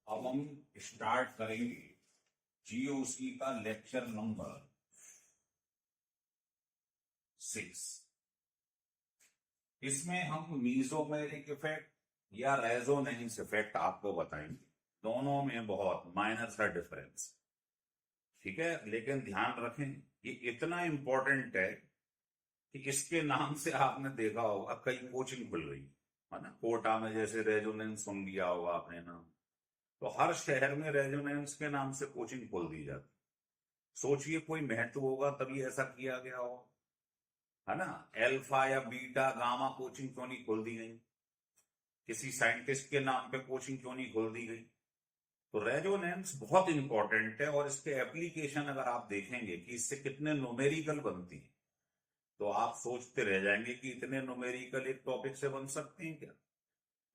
अब हम स्टार्ट करेंगे जीओसी का लेक्चर नंबर 6। इसमें हम मीजोमेरिक इफेक्ट या रेजोनेंस इफेक्ट आपको बताएंगे। दोनों में बहुत माइनर सा डिफरेंस, ठीक है। लेकिन ध्यान रखें ये इतना इंपॉर्टेंट है कि इसके नाम से आपने देखा होगा कई कोचिंग खुल रही है ना। कोटा में जैसे रेजोनेंस सुन लिया होगा आपने नाम, तो हर शहर में रेजोनेंस के नाम से कोचिंग खोल दी जाती। सोचिए कोई महत्व होगा तभी ऐसा किया गया हो, है ना। एल्फा या बीटा गामा कोचिंग क्यों नहीं खोल दी गई, किसी साइंटिस्ट के नाम पे कोचिंग क्यों नहीं खोल दी गई। तो रेजोनेंस बहुत इंपॉर्टेंट है और इसके एप्लीकेशन अगर आप देखेंगे कि इससे कितने न्यूमेरिकल बनती है तो आप सोचते रह जाएंगे कि इतने न्यूमेरिकल एक टॉपिक से बन सकते हैं क्या।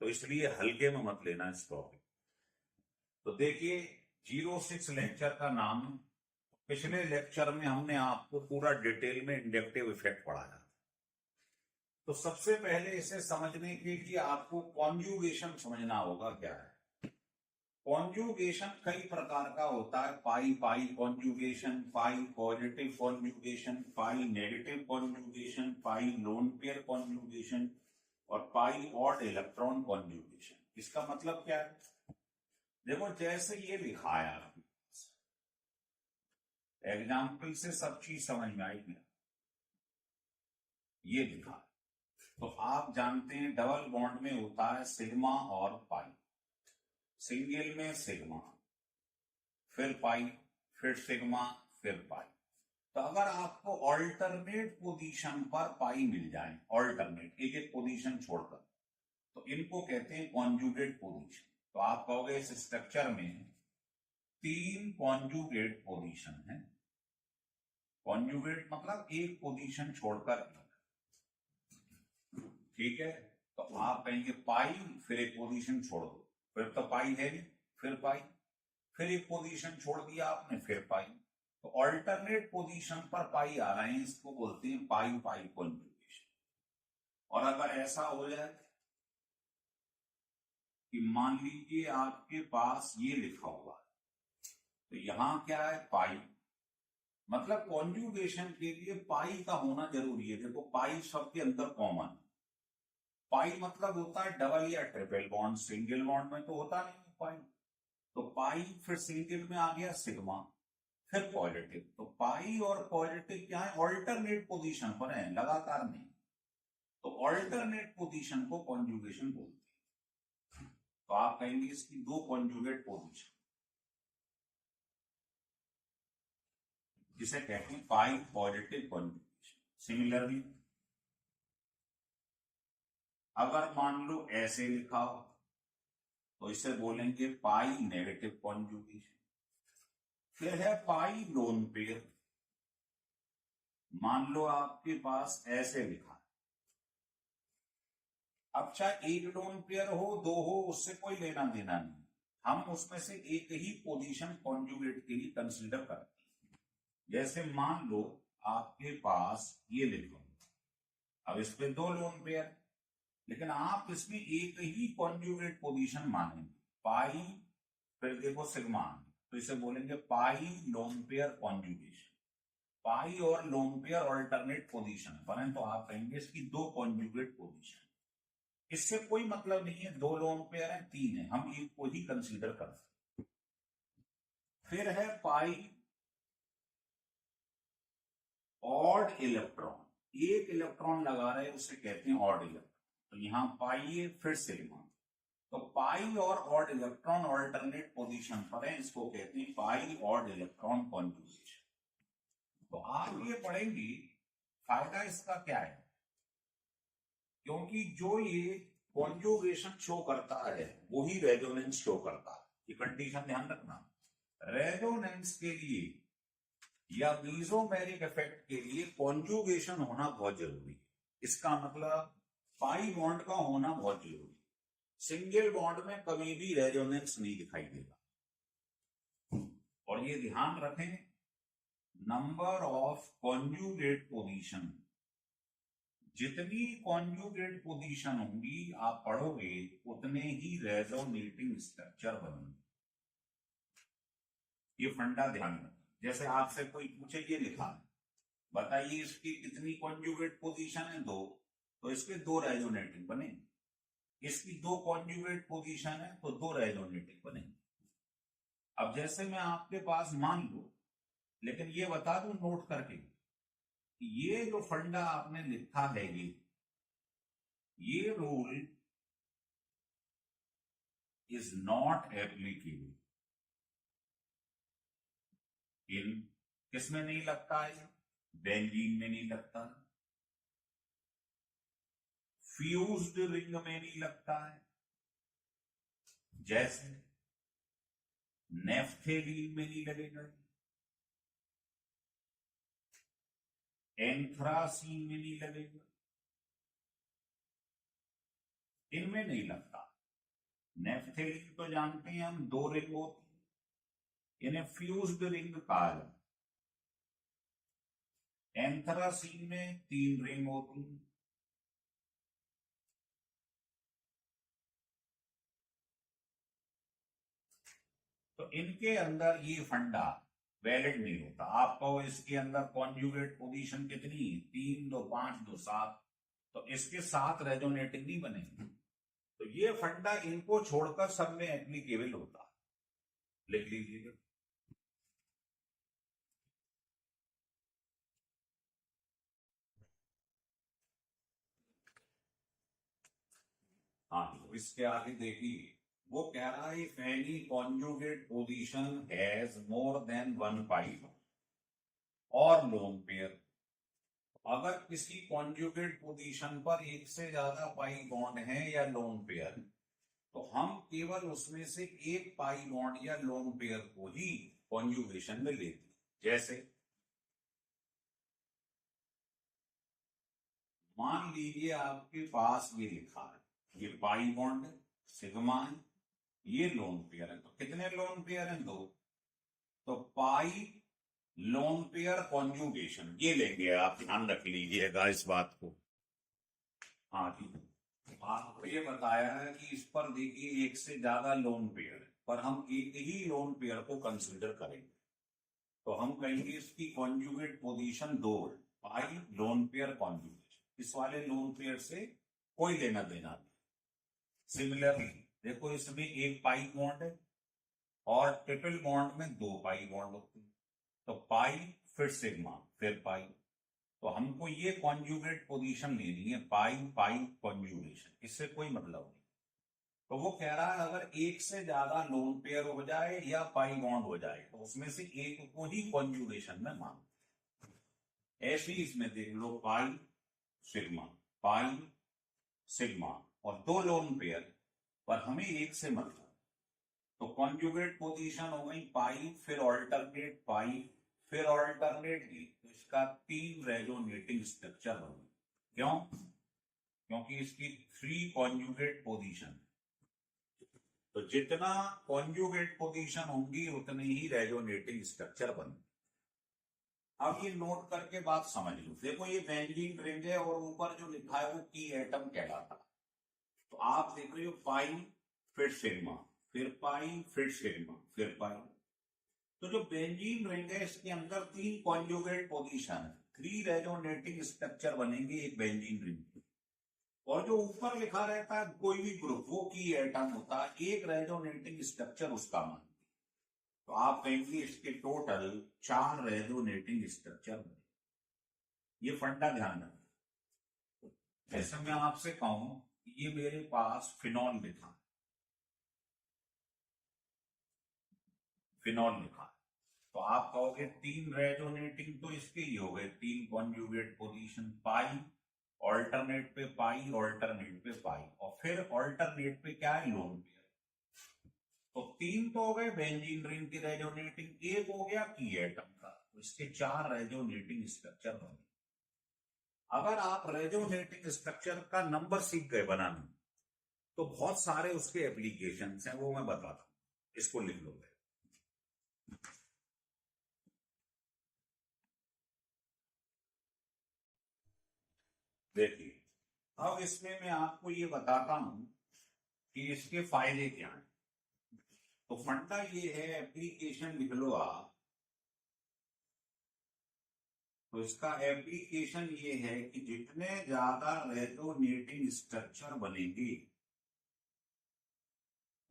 तो इसलिए हल्के में मत लेना इस टॉपिक। तो देखिए 06 लेक्चर का नाम, पिछले लेक्चर में हमने आपको पूरा डिटेल में इंडक्टिव इफेक्ट पढ़ाया। तो सबसे पहले इसे समझने के लिए आपको कॉन्जुगेशन समझना होगा क्या है। कॉन्जुगेशन कई प्रकार का होता है, पाई पाई कॉन्जुगेशन, पाई पॉजिटिव कॉन्जुगेशन, पाई नेगेटिव कॉन्जुगेशन, पाई लोन पेयर कॉन्जुगेशन और पाई ऑड इलेक्ट्रॉन कॉन्जुगेशन। इसका मतलब क्या है, देखो जैसे ये लिखा है एग्जाम्पल से सब चीज समझ में आएगी। ये लिखा है तो आप जानते हैं डबल बॉन्ड में होता है सिग्मा और पाई, सिंगल में सिग्मा फिर पाई फिर सिग्मा फिर पाई। तो अगर आपको ऑल्टरनेट पोजीशन पर पाई मिल जाए, ऑल्टरनेट एक एक पोजीशन छोड़कर, तो इनको कहते हैं कॉन्जुगेट पोजीशन। तो आप कहोगे इस स्ट्रक्चर में 3 कॉन्जुगेट पोजीशन है। कॉन्जुगेट मतलब एक पोजीशन छोड़कर, ठीक है। तो आप कहेंगे पाई फिर एक पोजीशन छोड़ दो, फिर तो पाई है नहीं, फिर पाई फिर एक पोजीशन छोड़ दिया आपने फिर पाई। तो ऑल्टरनेट पोजीशन पर पाई आ रहे हैं, इसको बोलते हैं पाई पाई कॉन्जुगेशन। और अगर ऐसा हो जाए कि मान लीजिए आपके पास ये लिखा हुआ है, तो यहां क्या है पाई, मतलब कॉन्जुगेशन के लिए पाई का होना जरूरी है। देखो पाई सबके अंदर कॉमन, पाई मतलब होता है डबल या ट्रिपल बॉन्ड, सिंगल बॉन्ड में तो होता नहीं पाई। तो पाई फिर सिंगल में आ गया सिग्मा फिर पॉजिटिव। तो पाई और पॉजिटिव क्या है, ऑल्टरनेट पोजीशन पर है, लगातार नहीं। तो ऑल्टरनेट पोजीशन को कॉन्जुगेशन बोलते हैं। तो आप कहेंगे इसकी 2 कॉन्जुगेट पोजीशन, जिसे कहते हैं पाई पॉजिटिव कॉन्जुगेशन। सिमिलरली अगर मान लो ऐसे लिखा हो तो इसे बोलेंगे पाई नेगेटिव कॉन्जुगेशन। फिर है पाई लोन पेयर, मान लो आपके पास ऐसे लिखा है। अब चाहे एक लोन पेयर हो 2 हो उससे कोई लेना देना नहीं, हम उसमें से एक ही पोजीशन कॉन्जुगेट के लिए कंसीडर करते हैं। जैसे मान लो आपके पास ये लिखो, अब इस पे 2 लोन पेयर, लेकिन आप इसमें एक ही कॉन्जुगेट पोजीशन मानेंगे पाई फिर देखो सिग्मा, तो इसे बोलेंगे पाई लोन पेयर कॉन्जुगेशन। पाई और लोन पेयर ऑल्टरनेट पोजीशन बने तो आप कहेंगे इसकी 2 कॉन्जुगेट पोजीशन। इससे कोई मतलब नहीं है 2 लोन पेयर है 3 है, हम एक को ही कंसीडर करते हैं। फिर है पाई ऑड इलेक्ट्रॉन, एक इलेक्ट्रॉन लगा रहे हैं उसे कहते हैं ऑड इलेक्ट्रॉन। तो यहां पाई है फिर सिग्मा, तो पाई और ऑड इलेक्ट्रॉन ऑल्टरनेट पोजीशन पर है, इसको कहते हैं पाई ऑड इलेक्ट्रॉन कॉन्जुगेशन। तो आप ये पढ़ेंगे फायदा इसका क्या है, क्योंकि जो ये कॉन्जुगेशन शो करता है वही रेजोनेंस शो करता है। ये कंडीशन ध्यान रखना, रेजोनेंस के लिए या मीजोमेरिक इफेक्ट के लिए कॉन्जुगेशन होना बहुत जरूरी है। इसका मतलब पाई बॉन्ड का होना बहुत जरूरी है। सिंगल बॉन्ड में कभी भी रेजोनेंस नहीं दिखाई देगा। और ये ध्यान रखें नंबर ऑफ कॉन्जुगेट पोजीशन, जितनी कॉन्जुगेट पोजीशन होंगी आप पढ़ोगे उतने ही रेजोनेटिंग स्ट्रक्चर बनेंगे। ये फंडा ध्यान रखना। जैसे आपसे कोई पूछे ये लिखा है, बताइए इसकी कितनी कॉन्जुगेट पोजीशन है, दो, तो इसके दो रेजोनेटिंग बने। इसकी दो कॉन्जुगेट पोजीशन है तो दो रेजोनेटिंग बने। अब जैसे मैं आपके पास मान लो, लेकिन ये बता दूं नोट करके, ये जो फंडा आपने लिखा है, ये rule is not applicable in, किसमें नहीं लगता है, बेंजीन में नहीं लगता, फ्यूज्ड रिंग में नहीं लगता है, जैसे नेफ्थेलीन में नहीं लगेगा, एंथ्रासीन में नहीं लगेगा, इनमें नहीं लगता। नेफ्थेलीन तो जानते हैं हम, दो रिंग होती है, इन्हें फ्यूज्ड रिंग कहा जाता है। एंथ्रासीन में तीन रिंग होती है। तो इनके अंदर ये फंडा वैलिड नहीं होता। आप कहो इसके अंदर कॉन्जुगेट पोजीशन कितनी, तीन, दो, पांच, दो, सात, तो इसके सात रेजोनेटिंग नहीं बनेंगे। तो ये फंडा इनको छोड़कर सब में एप्लीकेबल होता है, लिख लीजिएगा। हाँ, तो इसके आगे देखिए, वो कह रहा है if any conjugate position has more than one pi और लोन पेयर, अगर किसी कॉन्जुगेट पोजीशन पर एक से ज्यादा पाई बॉन्ड है या लोन पेयर, तो हम केवल उसमें से एक पाई बॉन्ड या लोन पेयर को ही कॉन्जुगेशन में लेते। जैसे मान लीजिए आपके पास ये लिखा है, ये पाई बॉन्ड सिग्मा है, ये लोन पेयर है, तो कितने लोन पेयर हैं, दो, तो पाई लोन पेयर कॉन्जुगेशन ये लेंगे। आप ध्यान रख लीजिएगा इस बात को। हाँ जी, आपको ये बताया है कि इस पर देखिए एक से ज्यादा लोन पेयर है, पर हम एक ही लोन पेयर को कंसीडर करेंगे, तो हम कहेंगे इसकी कॉन्जुगेट पोजीशन दो है, पाई लोन पेयर कॉन्जुगेशन, इस वाले लोन पेयर से कोई लेना देना नहीं। सिमिलरली देखो, इसमें एक पाई बॉन्ड है और ट्रिपल बॉन्ड में दो पाई बॉन्ड होते हैं, तो पाई फिर सिग्मा फिर पाई, तो हमको ये कॉन्जुगेट पोजीशन लेनी है, पाई पाई कॉन्जुगेशन, इससे कोई मतलब नहीं। तो वो कह रहा है अगर एक से ज्यादा लोन पेयर हो जाए या पाई बॉन्ड हो जाए, तो उसमें से एक को ही कॉन्जुगेशन में मान। ऐसे ही इसमें देख लो, पाई सिग्मा और दो लोन पेयर, पर हमें एक से मतलब, तो कॉन्जुगेट पोजीशन हो गई पाई फिर ऑल्टरनेट पाई फिर ऑल्टरनेट डी, तो इसका तीन रेजोनेटिंग स्ट्रक्चर बन गए। क्यों? क्योंकि इसकी थ्री कॉन्जुगेट पोजीशन, तो जितना कॉन्जुगेट पोजीशन होंगी उतने ही रेजोनेटिंग स्ट्रक्चर बनेंगे। अब ये नोट करके बात समझ लो। देखो ये बेंजीन रिंग है और ऊपर जो लिखा है वो की एटम कहलाता है। तो आप देख रहे हो पाई फिर सिग्मा फिर पाई फिर सिग्मा फिर पाई, तो जो बेंजीन रिंग है इसके अंदर तीन कॉन्जुगेट पोजीशन है, थ्री रेजोनेटिंग स्ट्रक्चर बनेंगे एक बेंजीन रिंग के। और जो ऊपर लिखा रहता है कोई भी ग्रुप, वो की एटम होता है, एक रेजोनेटिंग स्ट्रक्चर उसका मान, तो आप कहेंगे इसके टोटल चार रेजोनेटिंग स्ट्रक्चर बने। ये फंडा ध्यान रखना। जैसे मैं आपसे कहूं ये मेरे पास फिनॉल लिखा है, फिनॉल लिखा है, तो आप कहोगे तीन रेजोनेटिंग तो इसके ही हो गए, तीन कॉन्जुगेट पोजीशन, पाई ऑल्टरनेट पे पाई ऑल्टरनेट पे पाई, और फिर ऑल्टरनेट पे क्या है, लोन पेयर। तो तीन तो हो गए बेंजीन रिंग की रेजोनेटिंग, एक हो गया की एटम का, तो इसके चार रेजोनेटिंग स्ट्रक्चर बने। अगर आप रेजोनेटिंग स्ट्रक्चर का नंबर सीख गए बनाना, तो बहुत सारे उसके एप्लीकेशंस हैं, वो मैं बताता हूं, इसको लिख लो। देखिए, अब इसमें मैं आपको ये बताता हूं कि इसके फायदे क्या हैं। तो फंडा ये है, एप्लीकेशन लिख लो आप। तो इसका एप्लीकेशन ये है कि जितने ज्यादा रेजोनेटिंग स्ट्रक्चर बनेगी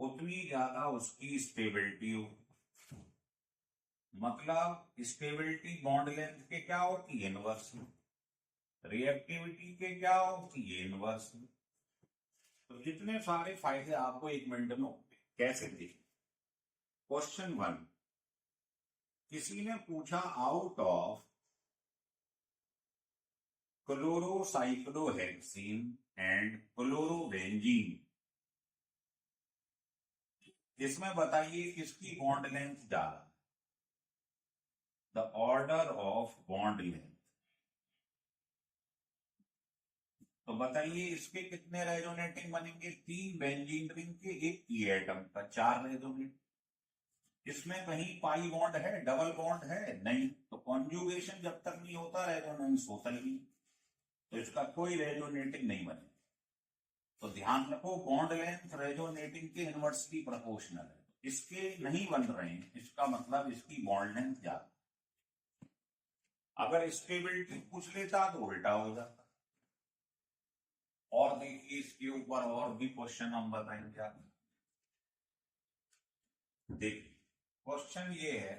उतनी ज्यादा उसकी स्टेबिलिटी हो। मतलब स्टेबिलिटी बॉन्ड लेंथ के क्या होती है, इनवर्स। रिएक्टिविटी के क्या होती है, इनवर्स। तो कितने सारे फायदे आपको एक मिनट में होंगे, कैसे देखें। क्वेश्चन 1, किसी ने पूछा आउट ऑफ क्लोरोसाइक्लोहेक्सीन एंड क्लोरोबेंजीन, इसमें बताइए किसकी बॉन्ड लेंथ ज्यादा। The order of bond length. तो बताइए इसके कितने रेजोनेटिंग बनेंगे, 3 बेंजीन रिंग के, एक ई एटम का, 4 रेजोनेट। इसमें कहीं पाई बॉन्ड है, डबल बॉन्ड है, नहीं। तो कॉन्जुगेशन जब तक नहीं होता रेजोनेंस होता ही नहीं, तो इसका कोई रेजोनेटिंग नहीं बनेगा। तो ध्यान रखो, बॉन्ड लेंथ रेजोनेटिंग के इनवर्सली प्रोपोर्शनल है। इसके नहीं बन रहे हैं, इसका मतलब इसकी बॉन्ड लेंथ ज्यादा। अगर स्टेबिलिटी पूछ लेता तो उल्टा हो जाता। और देखिए इसके ऊपर और भी क्वेश्चन हम बताएंगे आपको। देखिए क्वेश्चन ये है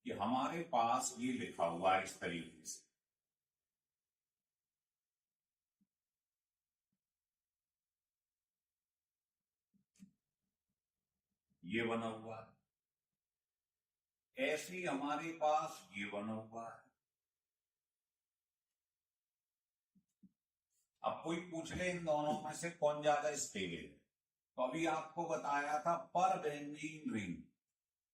कि हमारे पास ये लिखा हुआ है इस तरीके से, ये बना हुआ है, ऐसे ही हमारे पास ये बना हुआ है। अब कोई पूछ ले इन दोनों में से कौन ज्यादा स्टेबल है, तो अभी आपको बताया था पर बेंजीन रिंग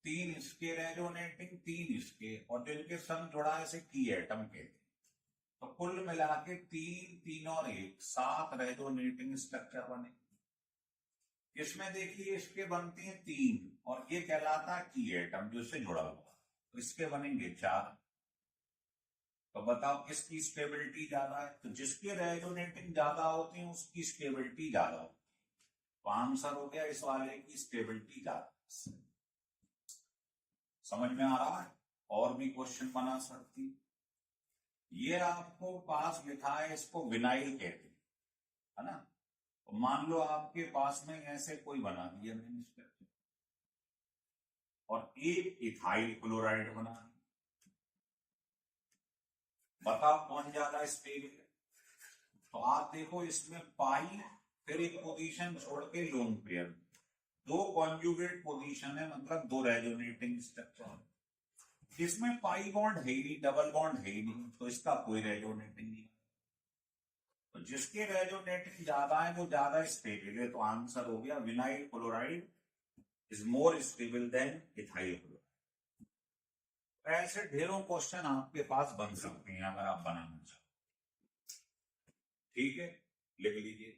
3 इसके रेजोनेटिंग, 3 इसके, और जो इनके संग जुड़ा है इसे की एटम कहते हैं। तो कुल मिला के 3 3 और 1 7 रेजोनेटिंग स्ट्रक्चर बने। इसमें देखिए इसके बनते हैं 3 और ये कहलाता है की एटम जो इससे जुड़ा हुआ, तो इसके बनेंगे 4। तो बताओ किसकी स्टेबिलिटी ज्यादा है, तो जिसके रेजोनेटिंग ज्यादा होती है उसकी स्टेबिलिटी ज्यादा होती है। तो आंसर हो गया इस वाले की स्टेबिलिटी ज्यादा। समझ में आ रहा है। और भी क्वेश्चन बना सकती। ये आपको पास लिखा है, इसको विनाइल कहते हैं, है ना। तो मान लो आपके पास में ऐसे कोई बना दिया मैंने स्ट्रक्चर, और एक इथाइल क्लोराइड बना, बताओ कौन ज्यादा स्टेबल है। तो आप देखो इसमें पाई, फिर एक पोजीशन छोड़ के लोन पेयर, 2 कॉन्जुगेट पोजीशन है, मतलब 2 रेजोनेटिंग स्ट्रक्चर। इसमें पाई बॉन्ड है ही नहीं, डबल बॉन्ड है ही नहीं, तो इसका कोई रेजोनेटिंग नहीं। तो जिसके रेजोनेटिंग ज्यादा है वो ज्यादा स्टेबल है, तो आंसर हो गया vinyl chloride is more stable then ethyl chloride. ऐसे ढेरों क्वेश्चन आपके पास बन सकते हैं अगर आप बनाना चाहो। ठीक है, लिख लीजिए।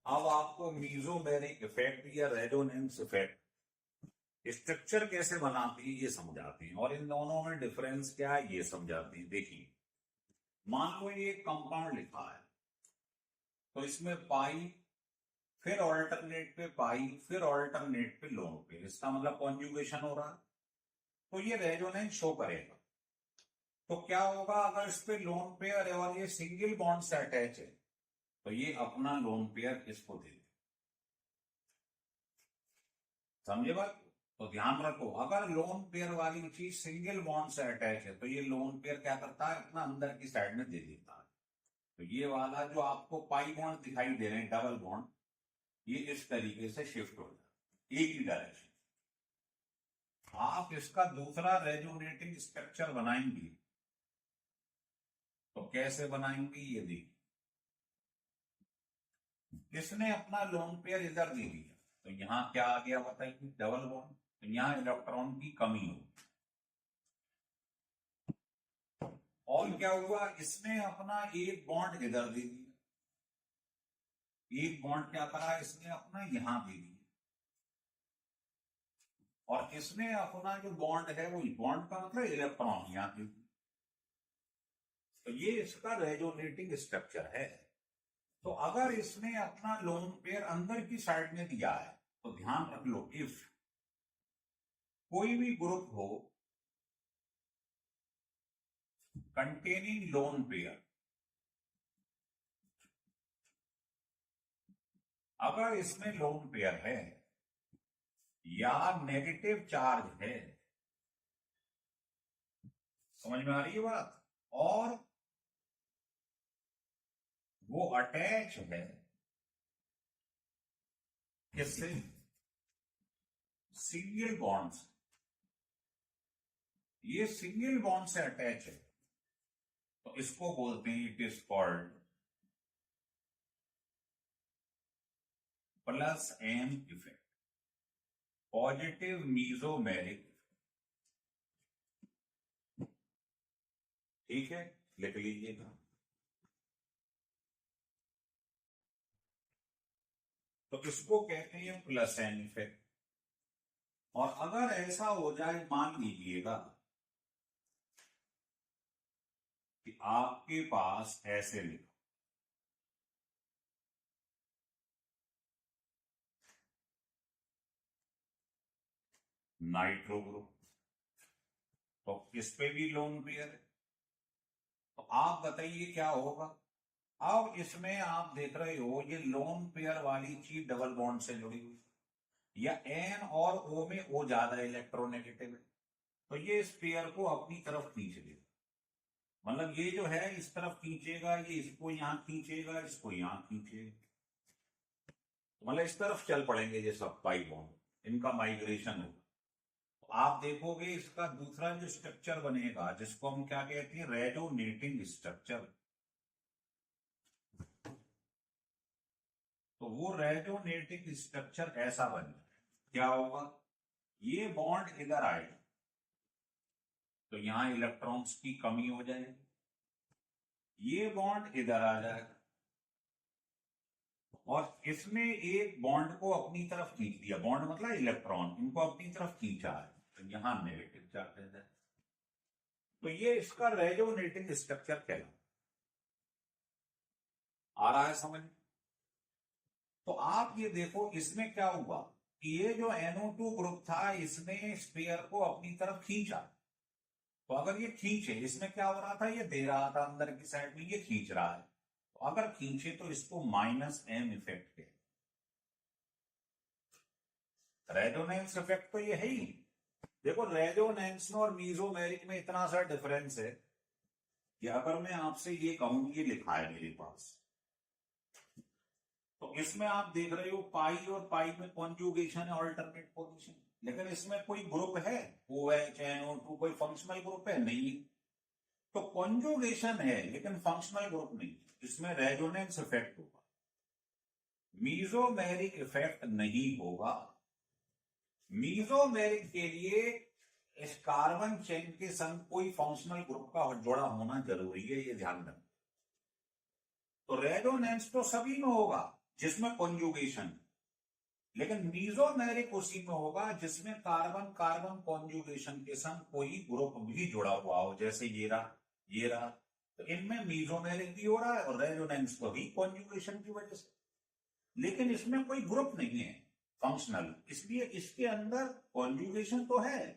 अब आपको मीजोमेरिक इफेक्ट या रेजोनेंस इफेक्ट स्ट्रक्चर कैसे बनाती है ये समझाते हैं, और इन दोनों में डिफरेंस क्या है ये समझाते हैं। देखिए मान लो ये कंपाउंड लिखा है, तो इसमें पाई, फिर ऑल्टरनेट पे पाई, फिर ऑल्टरनेट पे लोन पे, इसका मतलब कॉन्जुगेशन हो रहा है, तो ये रेजोनेंस शो करेगा। तो क्या होगा अगर इस पे लोन पेयर है और ये सिंगल बॉन्ड से अटैच है, तो ये अपना लोन पेयर इसको दे दे। समझे बात। तो ध्यान रखो, अगर लोन पेयर वाली चीज सिंगल बॉन्ड से अटैच है तो ये लोन पेयर क्या करता है, अपना अंदर की साइड में दे देता है। तो ये वाला जो आपको पाई बॉन्ड दिखाई दे रहे हैं, डबल बॉन्ड, ये इस तरीके से शिफ्ट हो जाता है एक ही डायरेक्शन। आप इसका दूसरा रेजोनेटिंग स्ट्रक्चर बनाएंगे तो कैसे बनाएंगे ये देखिए। इसने अपना लोन पेयर इधर दे दिया, तो यहां क्या आ गया बताइए, डबल बॉन्ड, तो यहां इलेक्ट्रॉन की कमी होगी। और क्या हुआ, इसने अपना एक बॉन्ड इधर दे दिया, एक बॉन्ड क्या करा इसने अपना यहां दे दिया, और इसने अपना जो बॉन्ड है वो बॉन्ड का मतलब इलेक्ट्रॉन यहाँ की, तो ये इसका रेजोनेटिंग स्ट्रक्चर है। तो अगर इसने अपना लोन पेयर अंदर की साइड में दिया है तो ध्यान रख लो, इफ कोई भी ग्रुप हो कंटेनिंग लोन पेयर, अगर इसमें लोन पेयर है या नेगेटिव चार्ज है, समझ में आ रही है बात, और वो अटैच है किससे, सिंगल बॉन्ड से, ये सिंगल बॉन्ड से अटैच है, तो इसको बोलते हैं it is called plus N effect, positive mesomeric. ठीक है, लिख लीजिएगा। तो इसको कहते हैं प्लस एन इफेक्ट। और अगर ऐसा हो जाए, मान लीजिएगा कि आपके पास ऐसे लिखा नाइट्रो ग्रुप, तो इस पे भी लोन पेयर है, तो आप बताइए क्या होगा। अब इसमें आप देख रहे हो ये लोन पेयर वाली चीज डबल बॉन्ड से जुड़ी हुई, या एन और ओ में ओ ज्यादा इलेक्ट्रोनेगेटिव है, तो ये इस पेयर को अपनी तरफ खींच लेगा। मतलब ये जो है इस तरफ खींचेगा, ये इसको यहां खींचेगा, इसको यहां खींचेगा, तो मतलब इस तरफ चल पड़ेंगे ये सब पाई बॉन्ड, इनका माइग्रेशन होगा। तो आप देखोगे इसका दूसरा जो स्ट्रक्चर बनेगा जिसको हम क्या कहते हैं, रेजोनेटिंग स्ट्रक्चर। तो वो रेजोनेटिंग स्ट्रक्चर ऐसा बनेगा, क्या होगा, ये बॉन्ड इधर आएगा तो यहां इलेक्ट्रॉन्स की कमी हो जाएगी, ये बॉन्ड इधर आ जाएगा और इसने एक बॉन्ड को अपनी तरफ खींच दिया, बॉन्ड मतलब इलेक्ट्रॉन, इनको अपनी तरफ खींचा है, तो यहां नेगेटिव चार्ज है, तो ये इसका रेजोनेटिंग स्ट्रक्चर कहलाता। आ रहा है समझ। तो आप ये देखो इसमें क्या हुआ कि ये जो NO2 ग्रुप था इसने स्फीयर को अपनी तरफ खींचा, तो अगर ये खींचे, इसमें क्या हो रहा था, ये दे रहा था अंदर की साइड में, ये खींच रहा है, तो अगर खींचे तो इसको माइनस एम इफेक्ट है। रेजोनेंस इफेक्ट तो ये है ही। देखो रेजोनेंस में और मीजोमेरिक में इतना सा डिफरेंस है कि अगर मैं आपसे ये कहूं, ये लिखा है मेरे पास, तो इसमें आप देख रहे हो पाई और पाई में कॉन्जुगेशन है, ऑल्टरनेट पोजीशन, लेकिन इसमें कोई ग्रुप है, OH NO2 कोई फंक्शनल ग्रुप है नहीं, तो कॉन्जुगेशन है लेकिन फंक्शनल ग्रुप नहीं, इसमें रेजोनेंस इफेक्ट होगा, मीजोमेरिक इफेक्ट नहीं होगा। मीजोमेरिक के लिए इस कार्बन चेन के संग कोई फंक्शनल ग्रुप का जुड़ा होना जरूरी है, ये ध्यान रखना। तो रेजोनेंस तो सभी में होगा जिसमें कॉन्जुगेशन, लेकिन मीजोमेरिक उसी में होगा जिसमें कार्बन कार्बन कॉन्जुगेशन के संग कोई ग्रुप भी जुड़ा हुआ हो, जैसे ये रहा, ये रहा, तो इनमें मीजोमेरिक भी हो रहा है और रेजोनेंस तो भी कॉन्जुगेशन की वजह से, लेकिन इसमें कोई ग्रुप नहीं है फंक्शनल, इसलिए इसके अंदर कॉन्जुगेशन तो है,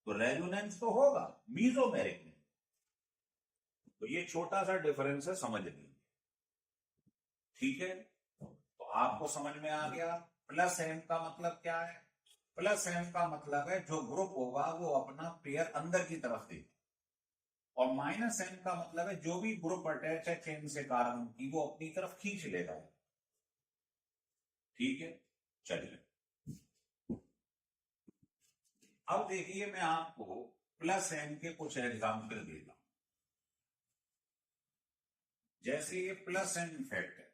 तो रेजोनेंस तो होगा मीजोमेरिक में। तो ये छोटा सा डिफरेंस है, समझ लीजिए। ठीक है, तो आपको समझ में आ गया। प्लस एम का मतलब क्या है, प्लस एम का मतलब है जो ग्रुप होगा वो अपना पेयर अंदर की तरफ देगा, और माइनस एम का मतलब है जो भी ग्रुप अटैच है चेन से कार्बन की वो अपनी तरफ खींच लेगा। ठीक है, चलिए अब देखिए मैं आपको प्लस एम के कुछ एग्जाम्पल देता हूं। जैसे ये प्लस एम इफेक्ट है,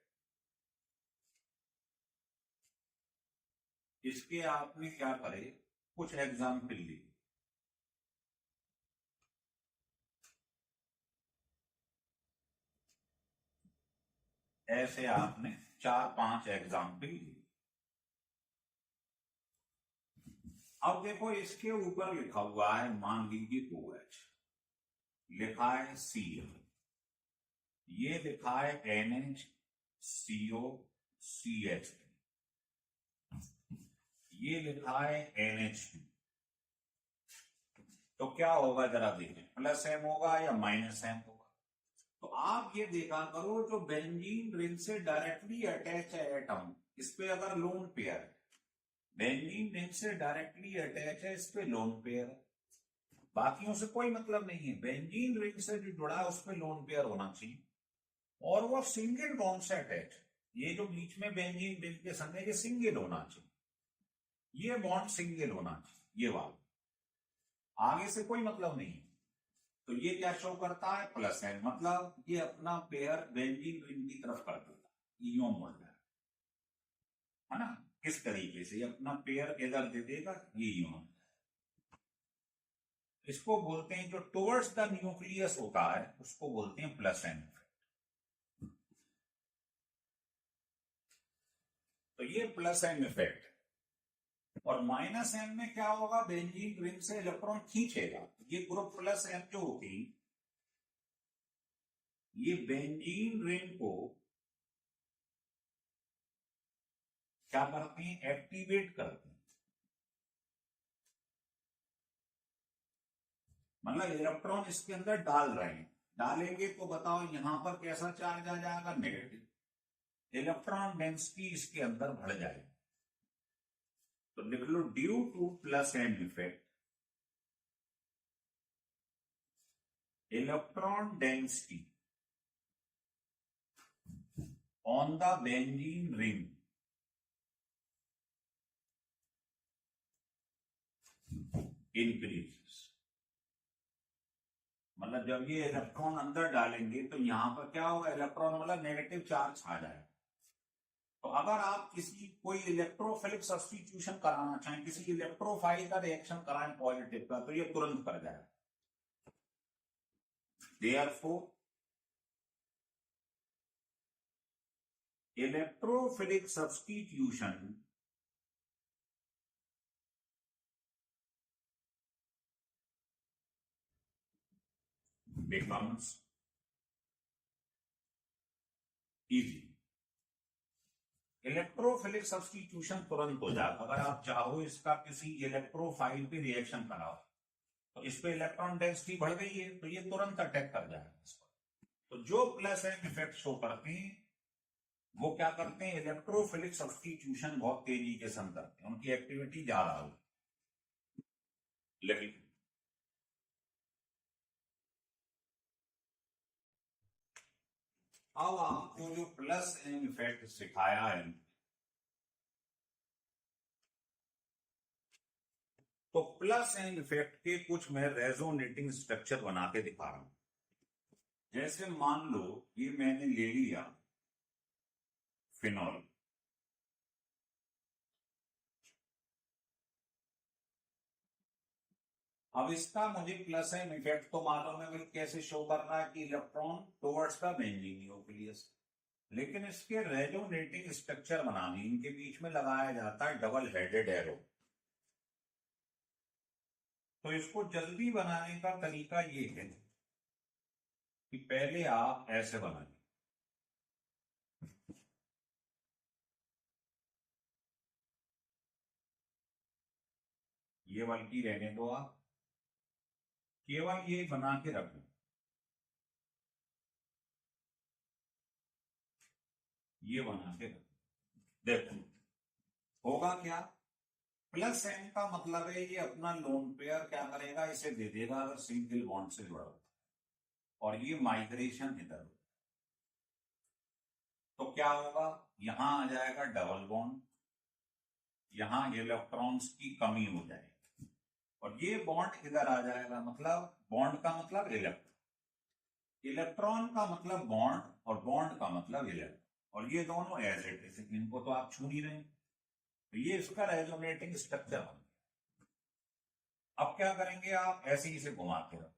इसके आपने क्या करे, कुछ एग्जाम्पल लिए। ऐसे आपने 4-5 एग्जाम्पल लिए। अब देखो इसके ऊपर लिखा हुआ है, मान लीजिए OH, लिखा है Cl, ये लिखा है NH CO CH, ये लिखा है NH2। तो क्या होगा जरा देखें, प्लस M होगा या माइनस M होगा? तो आप ये देखा करो, जो बेंजीन रिंग से डायरेक्टली अटैच है एटम, इस पे अगर लोन पेयर है, बेंजीन रिंग से डायरेक्टली अटैच है, इस पे लोन पेयर है, बाकियों से कोई मतलब नहीं है, बेंजीन रिंग से जो जुड़ा है उस पे लोन पेयर होना चाहिए, और वो सिंगल बॉन्ड से अटैच। ये जो बीच में बेंजीन रिंग के संग है, ये सिंगल होना चाहिए, ये बॉन्ड सिंगल होना चाहिए, ये वाला, आगे से कोई मतलब नहीं। तो ये क्या शो करता है, प्लस है, मतलब ये अपना पेयर बेंजीन रिंग की तरफ कर देता है, इओन बोल रहा है ना, किस तरीके से ये अपना पेयर इधर दे देगा, ये इओन। इसको बोलते हैं, जो टुवर्ड्स द न्यूक्लियस होता है उसको बोलते हैं प्लस एन इफेक्ट। तो ये प्लस एन इफेक्ट। और माइनस एन में क्या होगा, बेंजीन रिंग से इलेक्ट्रॉन खींचेगा, ये ग्रुप प्लस एन जो होगी, ये बेंजीन रिंग को क्या करते हैं, एक्टिवेट करते हैं, मतलब इलेक्ट्रॉन इसके अंदर डाल रहे हैं, डालेंगे तो बताओ यहां पर कैसा चार्ज आ जाएगा, नेगेटिव, इलेक्ट्रॉन डेंसिटी इसके अंदर बढ़ जाएगी। तो लिख लो, due to plus N effect, electron density on the benzene ring increases. मतलब जब ये इलेक्ट्रॉन अंदर डालेंगे तो यहां पर क्या होगा, इलेक्ट्रॉन मतलब नेगेटिव चार्ज आ जाएगा। तो अगर आप किसी कोई इलेक्ट्रोफिलिक सब्स्टिट्यूशन कराना चाहें, किसी इलेक्ट्रोफाइल का रिएक्शन कराएं पॉजिटिव का, तो ये तुरंत कर जाएगा। Therefore, electrophilic substitution becomes easy। Electrophilic substitution तुरंत हो जाएगा। अगर आप चाहो इसका किसी इलेक्ट्रोफाइल पे रिएक्शन कराओ, तो इस पे इलेक्ट्रॉन डेंसिटी बढ़ गई है, तो ये तुरंत अटैक कर जाएगा इस पर। तो जो प्लस एन इफेक्ट शो करते हैं, वो क्या करते हैं, इलेक्ट्रोफिलिक सब्स्टिट्यूशन बहुत तेजी के संग करते हैं, उनकी एक्टिविटी ज्यादा होगी। लेकिन अब आपको जो प्लस एन इफेक्ट सिखाया है, तो प्लस एन इफेक्ट के कुछ मैं रेजोनेटिंग स्ट्रक्चर बना के दिखा रहा हूं। जैसे मान लो ये मैंने ले लिया फिनॉल, अब इसका मुझे प्लस एन इफेक्ट तो मालूम है भाई कैसे शो करना है, कि electron towards the benzene nucleus, लेकिन इसके रेजोनेटिंग स्ट्रक्चर बनाने, इनके बीच में लगाया जाता है डबल हेडेड एरो। तो इसको जल्दी बनाने का तरीका ये है कि पहले आप ऐसे बनाइए, ये बल्कि रहने दो, आप केवल ये बना के रख लो, ये बना के रख लो। देखो होगा क्या, प्लस एन का मतलब है ये अपना लोन पेयर क्या करेगा, इसे दे देगा अगर सिंगल बॉन्ड से जुड़ा हो, और ये माइग्रेशन इधर, तो क्या होगा, यहां आ जाएगा डबल बॉन्ड, यहां इलेक्ट्रॉन्स की कमी हो जाएगी, और ये बॉन्ड इधर आ जाएगा, मतलब बॉन्ड का मतलब इलेक्ट्रॉन, इलेक्ट्रॉन का मतलब बॉन्ड, और बॉन्ड का मतलब इलेक्ट्रॉन, और ये दोनों एज इट इज, इनको तो आप छू नहीं रहे। तो ये इसका रेजोनेटिंग स्ट्रक्चर बन गया। अब क्या करेंगे, आप ऐसे ही इसे घुमाते रहो,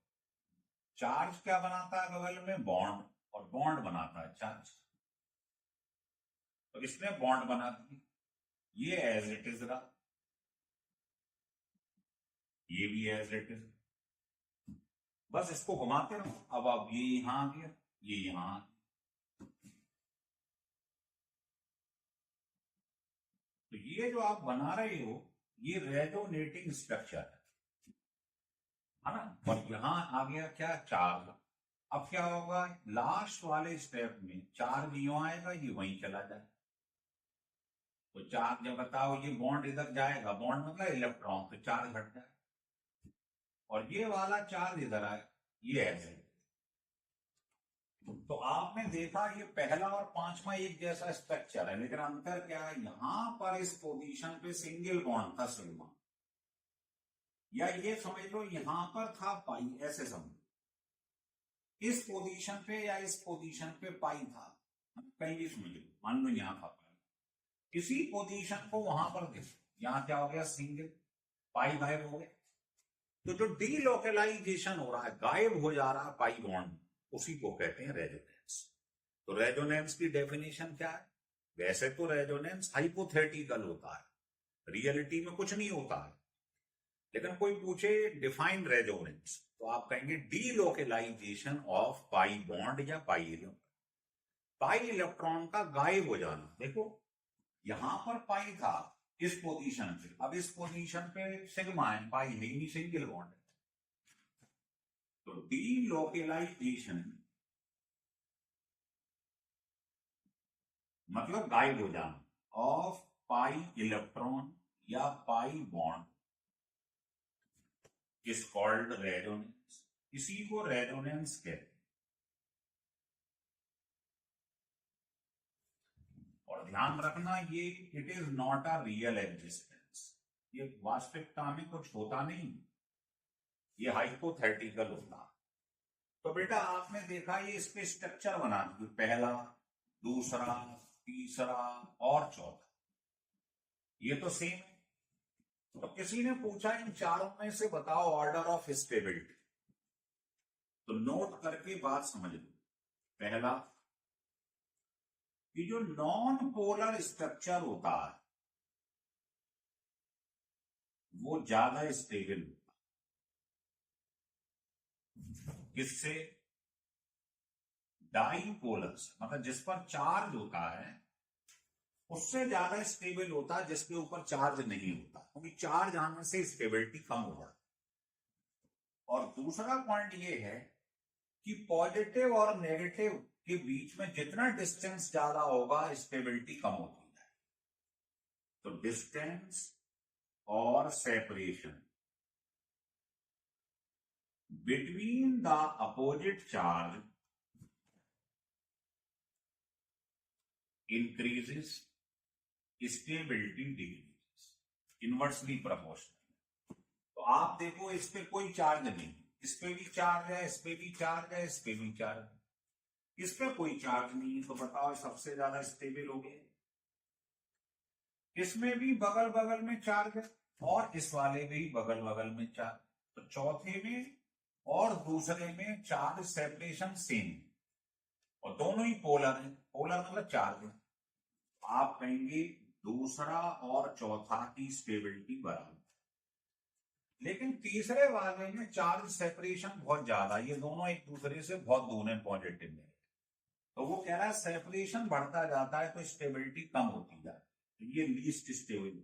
चार्ज क्या बनाता है बगल में, बॉन्ड, और बॉन्ड बनाता है चार्ज, तो इसने बॉन्ड बना दी, ये एज इट इज रहा, ये भी एज इट इज, बस इसको घुमाते रहो। अब ये यहां आ गया, ये यहां आ गया। तो ये जो आप बना रहे हो ये रेजोनेटिंग स्ट्रक्चर है ना। और यहां आ गया क्या, चार्ज। अब क्या होगा, लास्ट वाले स्टेप में चार्ज यूं आएगा, ये वहीं चला जाएगा। तो चार्ज जब बताओ, ये बॉन्ड इधर जाएगा, बॉन्ड मतलब इलेक्ट्रॉन, तो चार्ज हट जाएगा। और ये वाला चार्ज इधर आएगा, ये ऐसे। तो आपने देखा ये पहला और पांचवा एक जैसा स्ट्रक्चर है, लेकिन अंतर क्या है, यहां पर इस पोजीशन पे सिंगल बॉन्ड था सिग्मा, या ये समझ लो यहां पर था पाई, ऐसे समझ। इस पोजीशन पे या इस पोजीशन पे पाई था, कहीं भी समझ लो, मान लो यहां था पाई, इसी पोजीशन को वहां पर देखो, यहां क्या हो गया, सिंगल, पाई गायब हो गया। तो जो डीलोकलाइजेशन हो रहा है, गायब हो जा रहा है पाई बॉन्ड, उसी को कहते हैं रेजोनेंस। तो रेजोनेंस की डेफिनेशन क्या है, वैसे तो रेजोनेंस हाइपोथेटिकल होता है, रियलिटी में कुछ नहीं होता है, लेकिन कोई पूछे डिफाइन रेजोनेंस, तो आप कहेंगे डीलोकलाइजेशन ऑफ पाई बॉन्ड या पाई इलेक्ट्रॉन। पाई इलेक्ट्रॉन का गायब हो जाना। देखो यहां पर पाई था इस पोजीशन पे, अब इस पोजीशन पे सिग्मा है, पाई है ही नहीं, सिंगल बॉन्ड है। तो डीलोकलाइजेशन मतलब गायब हो जाना ऑफ पाई इलेक्ट्रॉन या pi bond is called resonance. इसी को रेजोनेंस कहते हैं। और ध्यान रखना, ये it is not a real existence, ये वास्तविकता में कुछ होता नहीं, ये हाइपोथेटिकल होता। तो बेटा आपने देखा ये इसके स्ट्रक्चर बना दिए, पहला, दूसरा, तीसरा और चौथा, ये तो सेम है। तो किसी ने पूछा इन चारों में से बताओ ऑर्डर ऑफ स्टेबिलिटी, तो नोट करके बात समझ लो। पहला, कि जो नॉन पोलर स्ट्रक्चर होता है वो ज्यादा स्टेबल होता है, किससे, डाईपोलर से, मतलब जिस पर चार्ज होता है उससे ज्यादा स्टेबल होता है जिसके ऊपर चार्ज नहीं होता, क्योंकि चार्ज आने से स्टेबिलिटी कम हो जाती है। और दूसरा पॉइंट ये है कि पॉजिटिव और नेगेटिव के बीच में जितना डिस्टेंस ज्यादा होगा स्टेबिलिटी कम होती है। तो डिस्टेंस और separation between the opposite charge increases, stability decreases, inversely proportional. तो आप देखो इस पे कोई चार्ज नहीं, इस पे भी चार्ज है, इस पे भी चार्ज है, इस पे भी चार्ज है, इस पे कोई चार्ज नहीं, तो बताओ सबसे ज्यादा स्टेबल हो गए। इसमें भी बगल बगल में चार्ज है और इस वाले में भी बगल बगल में चार्ज, तो चौथे में और दूसरे में चार्ज सेपरेशन सेम, और दोनों ही पोलर है, पोलर मतलब चार्ज है। आप कहेंगे दूसरा और चौथा की स्टेबिलिटी बराबर, लेकिन तीसरे वाले में चार्ज सेपरेशन बहुत ज्यादा, ये दोनों एक दूसरे से बहुत दूर है पॉजिटिव में, तो वो कह रहा है सेपरेशन बढ़ता जाता है तो स्टेबिलिटी कम होती जाती है, ये लीस्ट स्टेबल।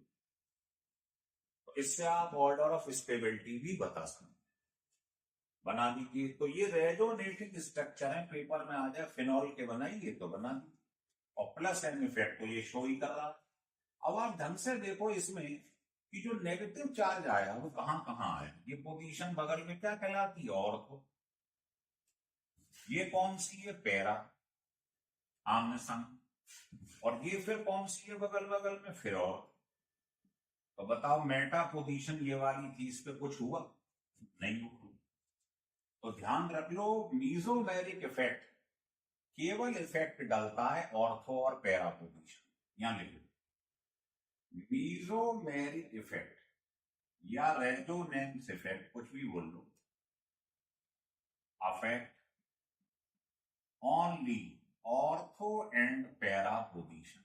तो इससे आप ऑर्डर ऑफ स्टेबिलिटी भी बता सकते, बना दीजिए। तो ये रेजोनेटिंग स्ट्रक्चर है, पेपर में आ जाए फिनॉल के बनाइए तो बना दीजिए, और प्लस एन इफेक्ट तो ये शो ही कर रहा है। अब आप ढंग से देखो इसमें कि जो नेगेटिव चार्ज आया वो कहां कहां आया, ये पोजीशन बगल में क्या कहलाती है, ऑर्थो। ये कौन सी है, पैरा, आमने सामने। और ये फिर कौन सी है बगल बगल में, फिर और। तो बताओ मेटा पोजीशन ये वाली थी, इस पे कुछ हुआ नहीं हुआ। तो ध्यान रख लो, मीजोमेरिक इफेक्ट केवल इफेक्ट डालता है ऑर्थो और पैरा पोजीशन, यहां लिख लो। मीजोमेरिक इफेक्ट या रेजोनेंस इफेक्ट, कुछ भी बोल लो, affect only ortho and para position.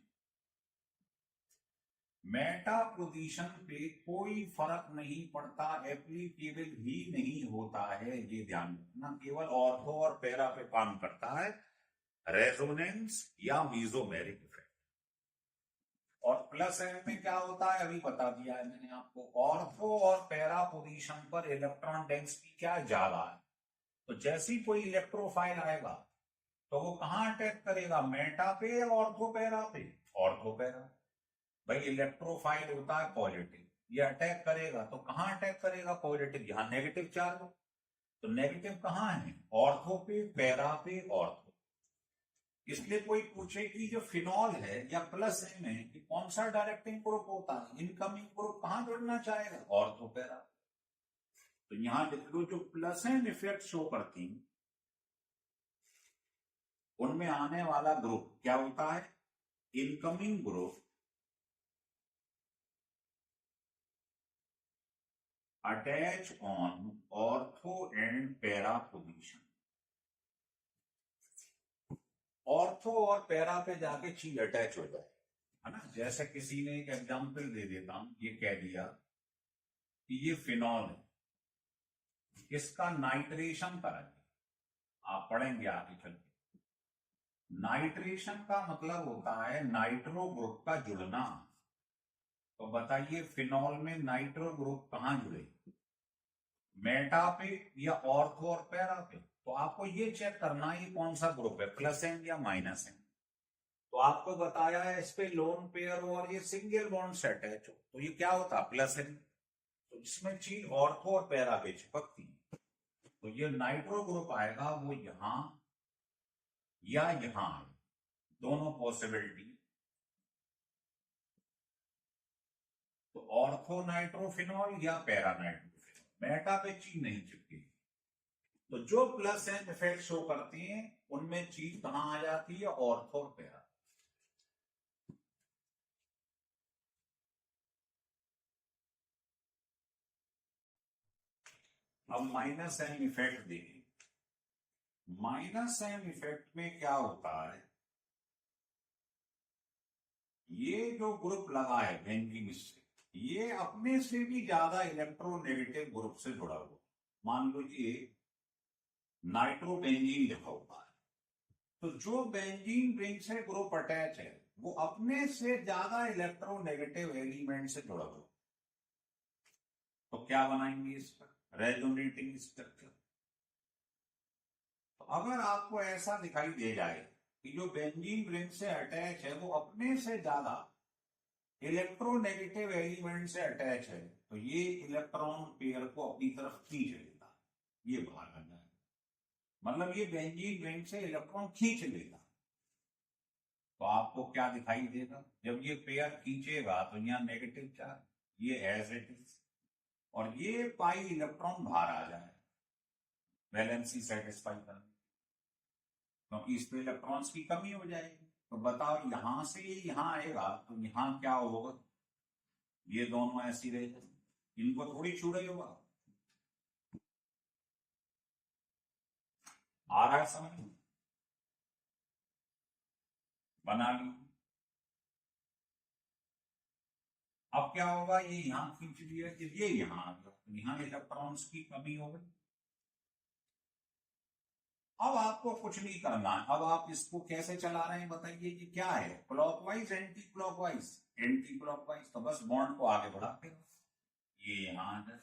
Meta position पे कोई फर्क नहीं पड़ता, एप्लीकेबल ही नहीं होता है, ये ध्यान रखना। केवल ऑर्थो और पैरा पे काम करता है, रेजोनेंस या मीजोमेरिक इफेक्ट। और प्लस एम में क्या होता है अभी बता दिया है मैंने आपको। ऑर्थो और पैरा पोजीशन पर इलेक्ट्रॉन डेंसिटी क्या ज्यादा है, तो जैसे ही कोई इलेक्ट्रोफाइल आएगा तो वो कहां अटैक करेगा, मेटा पे या ऑर्थो पैरा पे, ऑर्थो पैरा। भाई इलेक्ट्रोफाइल होता है पॉजिटिव, ये अटैक करेगा तो कहां अटैक करेगा, पॉजिटिव, यहां नेगेटिव चार्ज हो, तो नेगेटिव कहां है, ऑर्थो पे, पैरा पे, ऑर्थो। इसलिए कोई पूछे कि जो फिनॉल है या प्लस एम है कि कौन सा डायरेक्टिंग ग्रुप होता है, इनकमिंग ग्रुप कहां जुड़ना चाहेगा, ऑर्थो पैरा। तो यहां लिख लो जो प्लस एम इफेक्ट शो करती उनमें आने वाला ग्रुप क्या होता है, incoming group attach on ortho and para position. Ortho और पैरा पे जाके चीज अटैच हो जाए, है ना। जैसे किसी ने एक एग्जांपल दे देता हूं, ये कह दिया कि ये फिनॉल है, इसका नाइट्रेशन करेंगे, आप पढ़ेंगे आगे चल के। नाइट्रेशन का मतलब होता है नाइट्रो ग्रुप का जुड़ना। तो बताइए फिनॉल में नाइट्रो ग्रुप कहां जुड़े, मेटा पे या ऑर्थो और पैरा पे। तो आपको ये चेक करना है ये कौन सा ग्रुप है, प्लस एन या माइनस एन। तो आपको बताया है इस पे लोन पेयर और ये सिंगल बॉन्ड से अटैच हो, तो ये क्या होता है, प्लस एन। तो जिसमें चीज ऑर्थो और पैरा पे चिपकती, तो ये नाइट्रो ग्रुप आएगा वो यहां या यहां, दोनों पॉसिबिलिटी। तो ऑर्थो नाइट्रोफिनॉल या पैरा नाइट्रोफिनॉल, मेटा पे चीज नहीं चिपकेगी। तो जो प्लस एन इफेक्ट शो करती हैं उनमें चीज कहां आ जाती है, ऑर्थो और पैरा। अब माइनस एन इफेक्ट देखें। माइनस एन इफेक्ट में क्या होता है, ये जो ग्रुप लगा है बेंजीन से, ये अपने से भी ज्यादा इलेक्ट्रोनेगेटिव ग्रुप से जुड़ा हुआ। मान लो ये नाइट्रोबेंजीन लिखा हुआ है, तो जो बेंजीन रिंग से ग्रुप अटैच है वो अपने से ज्यादा इलेक्ट्रोनेगेटिव एलिमेंट से जुड़ा हुआ। तो क्या बनाएंगे इस पर, रेजोनेटिंग स्ट्रक्चर। तो अगर आपको ऐसा दिखाई दे जाए कि जो बेंजीन रिंग से अटैच है वो अपने से ज्यादा इलेक्ट्रोनेगेटिव एलिमेंट से अटैच है, तो ये इलेक्ट्रॉन पेयर को अपनी तरफ खींच लेता है, ये बाहर आ जाए, मतलब ये बेंजीन रिंग से इलेक्ट्रॉन खींच लेता। तो आपको क्या दिखाई देगा, जब ये पेयर खींचेगा तो यहाँ नेगेटिव चार्ज, ये एज इट इज, और ये पाई इलेक्ट्रॉन बाहर आ जाए वैलेंसी सेटिस्फाई करने, क्योंकि इस पे इलेक्ट्रॉन्स की कमी हो जाएगी। तो बताओ यहां से यहां आएगा तो यहां क्या होगा, ये दोनों ऐसी रह जाए, इनको थोड़ी छू रही होगा। आ रहा है समझ में, बना ली। अब क्या होगा, ये यहां खींच लिया, ये यहां आ गया, तो यहां इलेक्ट्रॉन्स की कमी हो गई। अब आपको कुछ नहीं करना है, अब आप इसको कैसे चला रहे हैं बताइए, ये क्या है, clockwise anti clockwise, anti clockwise. तो बस बॉन्ड को आगे बढ़ाते हैं, ये यहां आ जाए।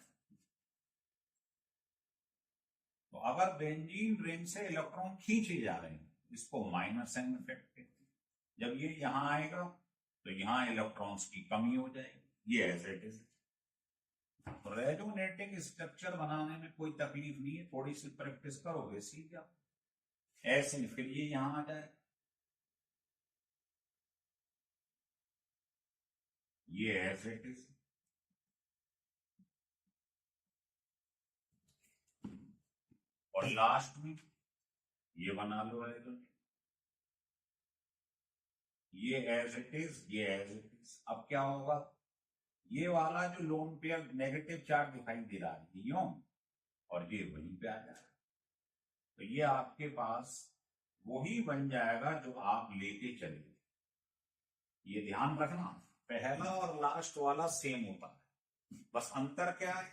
तो अगर बेंजीन रिंग से इलेक्ट्रॉन खींचे जा रहे हैं, इसको माइनस एन इफेक्ट कहते हैं। जब ये यहां आएगा तो यहां इलेक्ट्रॉन्स की कमी हो जाएगी, ये as it is. Resonating structure बनाने में कोई तकलीफ नहीं है, थोड़ी सी प्रैक्टिस करोगे सीख जाओ। ऐसे फिर ये यहां आ जाए, ये एज इट इज, और लास्ट में ये बना लो रेजोनेट, ये एज इट इज, ये एज इट इज। अब क्या होगा, ये वाला जो लोन पेयर नेगेटिव चार्ज दिखाई दे रहा है यूं, और ये वहीं पे आ जाएगा। तो ये आपके पास वही बन जाएगा जो आप लेके चले, ये ध्यान रखना। पहला और लास्ट वाला सेम होता है, बस अंतर क्या है,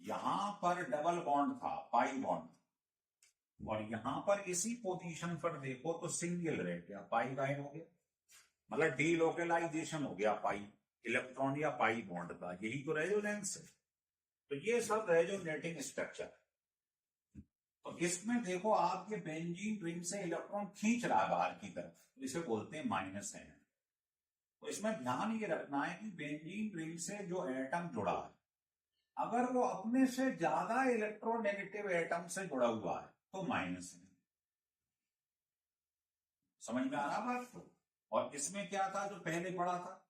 यहां पर डबल बॉन्ड था, पाई बॉन्ड, और यहां पर इसी पोजीशन पर देखो तो सिंगल रह गया, पाई गायब हो गया, मतलब डीलोकलाइजेशन हो गया पाई इलेक्ट्रॉन या पाई बॉन्ड का, यही तो रेजोनेंस है। तो ये सब रेजोनेटिंग स्ट्रक्चर। तो इसमें देखो आपके बेंजीन रिंग से इलेक्ट्रॉन खींच रहा है बाहर की तरफ, तो इसे बोलते हैं माइनस एन। तो इसमें ध्यान ये रखना है कि बेंजीन रिंग से जो एटम जुड़ा है, अगर वो अपने से ज्यादा इलेक्ट्रोनेगेटिव एटम से जुड़ा हुआ है तो माइनस एन। समझ में आ रहा बात को? और इसमें क्या था जो पहले पढ़ा था,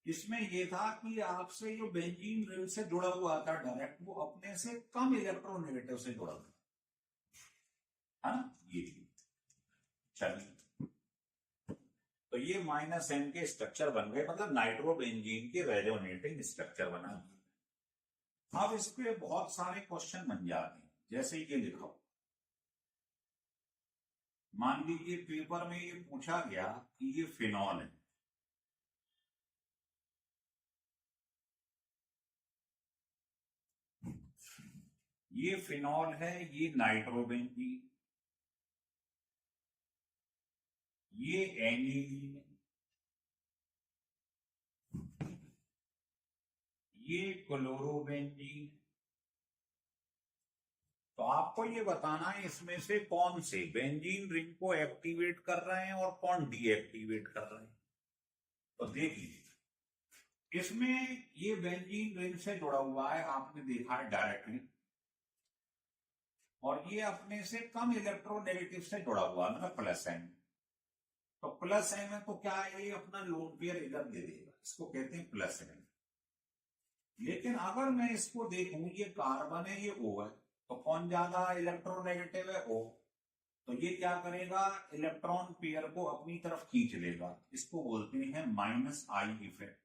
इसमें यह था कि आपसे जो बेंजीन रिंग से जुड़ा हुआ था डायरेक्ट, वो अपने से कम इलेक्ट्रोनेगेटिव से जुड़ा हुआ है ना, ये चलिए। तो ये माइनस एन के स्ट्रक्चर बन गए, मतलब नाइट्रोबेंजीन के रेजोनेटिंग स्ट्रक्चर बना। अब इस पे बहुत सारे क्वेश्चन बन जाते हैं, जैसे ये लिखो, मान लीजिए पेपर में ये पूछा गया कि ये फिनॉल है, ये फिनॉल है, ये नाइट्रोबेंजीन, ये एनिलीन, ये क्लोरोबेंजीन। तो आपको ये बताना है इसमें से कौन से बेंजीन रिंग को एक्टिवेट कर रहे हैं और कौन डीएक्टिवेट कर रहे हैं। तो देखिए इसमें ये बेंजीन रिंग से जुड़ा हुआ है, आपने देखा है डायरेक्टली, और ये अपने से कम इलेक्ट्रोनेगेटिव से जुड़ा हुआ है, मतलब प्लस एन। तो प्लस एन है तो क्या है, ये अपना लोन पेयर इधर दे देगा, इसको कहते हैं प्लस एन। लेकिन अगर मैं इसको देखूं, ये कार्बन है, ये ओ है, तो कौन ज्यादा इलेक्ट्रोनेगेटिव है, ओ। तो ये क्या करेगा, इलेक्ट्रॉन पेयर को अपनी तरफ खींच लेगा, इसको बोलते हैं माइनस आई इफेक्ट।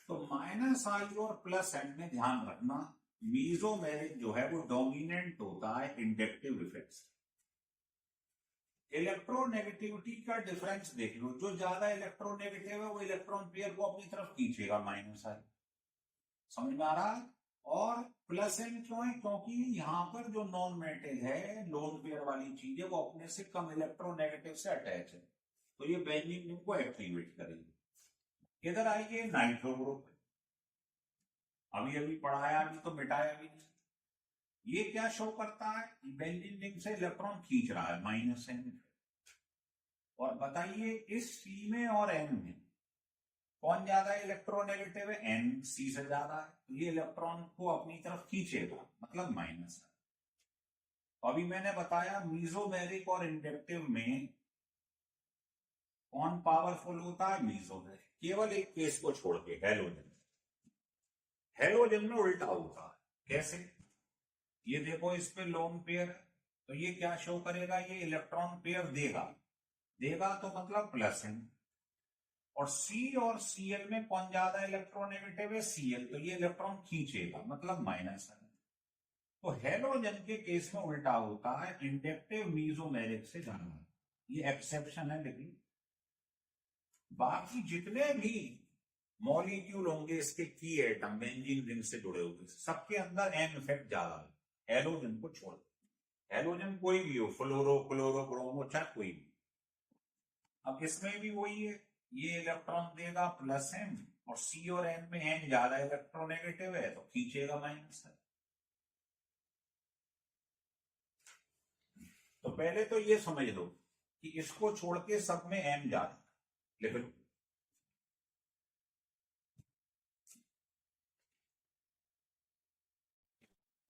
तो माइनस आई और प्लस एन में ध्यान रखना, मीजोमेरिक जो है वो डोमिनेंट होता है इंडक्टिव इफेक्ट से। इलेक्ट्रोनेगेटिविटी का डिफरेंस देख लो, जो ज्यादा इलेक्ट्रोनेगेटिव है वो इलेक्ट्रॉन पेयर को अपनी तरफ खींचेगा, माइनस आई। समझ में आ रहा है? और प्लस एन क्यों है, क्योंकि यहां पर जो नॉन मेटल है, लोन पेयर वाली चीज है, वो अपने से कम इलेक्ट्रोनेगेटिव से अटैच है, तो ये बेंजीन रिंग को एक्टिवेट करेगी। इधर आइए नाइट्रो ग्रुप, अभी अभी पढ़ाया, अभी तो मिटाया भी नहीं। ये क्या शो करता है, बेंजीन रिंग से इलेक्ट्रॉन खींच रहा है, माइनस एन। और बताइए इस सी में और एन में कौन ज्यादा इलेक्ट्रोनेगेटिव है, एन सी से ज्यादा है, तो ये इलेक्ट्रॉन को अपनी तरफ खींचेगा, मतलब माइनस है। अभी मैंने बताया मीजोमेरिक और इंडक्टिव में कौन पावरफुल होता है, मीजोमेरिक, केवल एक केस को छोड़ के, हेलोजन। हेलोजन में उल्टा होता है, कैसे, ये देखो इस पे लोन पेयर है, तो ये क्या शो करेगा, ये इलेक्ट्रॉन पेयर देगा, देगा तो मतलब प्लस है। और सी और सीएल में कौन ज्यादा इलेक्ट्रोनेगेटिव है, सीएल, तो ये इलेक्ट्रॉन खींचेगा, मतलब माइनस है। तो हेलोजन के केस में उल्टा होता है, इंडक्टिव मीजोमेरिक से ज्यादा, ये एक्सेप्शन है। लेकिन बाकी जितने भी मॉलिक्यूल होंगे इसके की एटम बेंजीन रिंग से जुड़े होंगे, सबके अंदर एन इफेक्ट ज्यादा है, हेलोजन को छोड़। हेलोजन कोई भी हो, फ्लोरो, क्लोरो, ब्रोमो, चाहे कोई भी। अब इसमें भी वही है, ये इलेक्ट्रॉन देगा प्लस एन, और सी और एन में एन ज्यादा इलेक्ट्रोनेगेटिव है तो खींचेगा माइनस है। तो पहले तो ये समझ लो कि इसको छोड़ के सब में एन ज्यादा, लेकिन